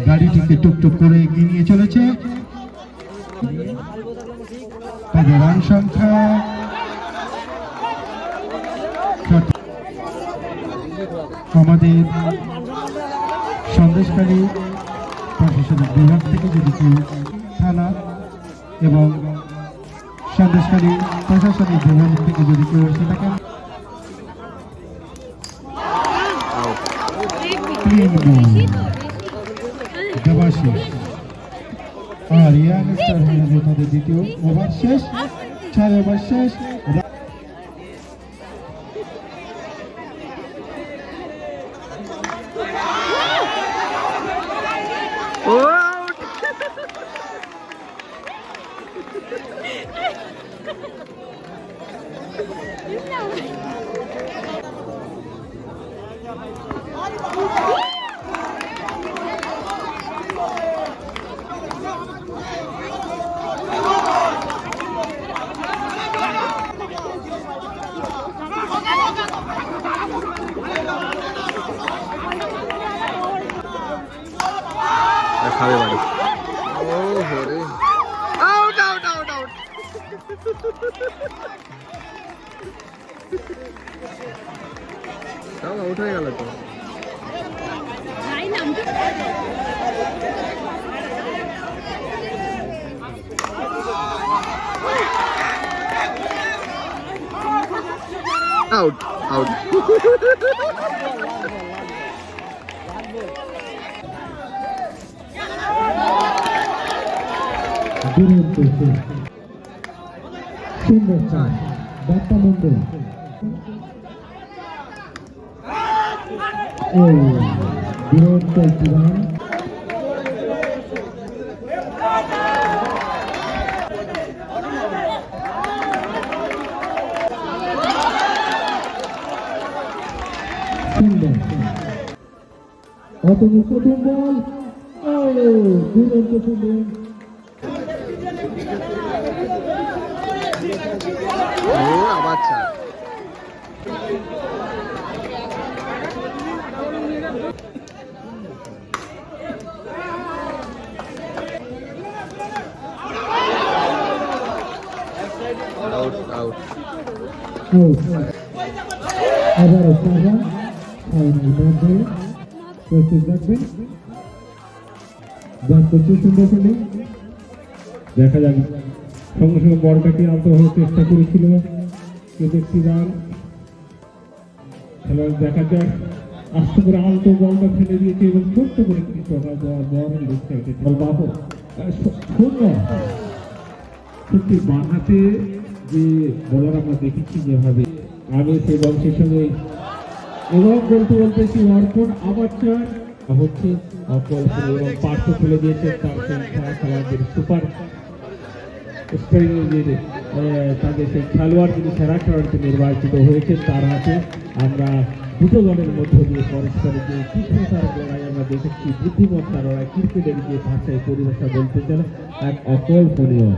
গাড়িটিকে টুকটুক করে এগিয়ে নিয়ে চলেছে। তাদের রান সংখ্যা আমাদের সন্দেশখালী প্রশাসনিক বিভাগ থেকে যদি কেউ থানা এবং সন্দেশখালী প্রশাসনিক বিভাগ থেকে যদি কেউ এসে থাকেন দেবাশিস আর ইয়াং স্টার হয়ে তাদের দ্বিতীয় ওভার শেষ, 6 ওভার শেষ। খাবে বাড়ি ও হরে আউট আউট আউট আউট তাও আউট হয়ে গেল তো আউট আউট সুন্দর চার বাপ্পা মন্ডল বিরোধ কয়েকটি রান। সুন্দর অতনু প্রথম বল দুরন্ত সুন্দর আবার চার আউট আউট আবারও সাজা ফাইনাল মধ্যে প্রস্তুত রাখবেন। ব্যাট করছে সুন্দর ফিল্ডিং, দেখা যাক সঙ্গে সঙ্গে বলটাকে আনতে হওয়ার চেষ্টা করেছিল কিন্তু একটি রান খেলোয়াড় দেখা যায় আস্তে করে আলতো বলটা ফেলে দিয়েছে এবং ছোট্ট করে একটি চকা দেওয়ার বল বাবু সুন্দর। সত্যি বাঁহাতে যে বলার আমরা দেখেছি যেভাবে আমি সেই বংশের সঙ্গে এবং বলতে বলতেছি অর্পণ আবার চার হচ্ছে অপর এবং পার্শ্ব খুলে দিয়েছে তার খেলোয়াড়দের সুপার তাদের সেই খেলোয়াড় যিনি সেরা খেলোয়াড়কে নির্বাচিত হয়েছে তার হাতে আমরা দুটো দলের মধ্য দিয়ে পরস্পরের যে তীক্ষ্ণতার লড়াই আমরা দেখেছি, বুদ্ধিমত্তার লড়াই, ক্রিকেটের যে ভাষায় পরিভাষা বলতে চাই এক অকল্পনীয়।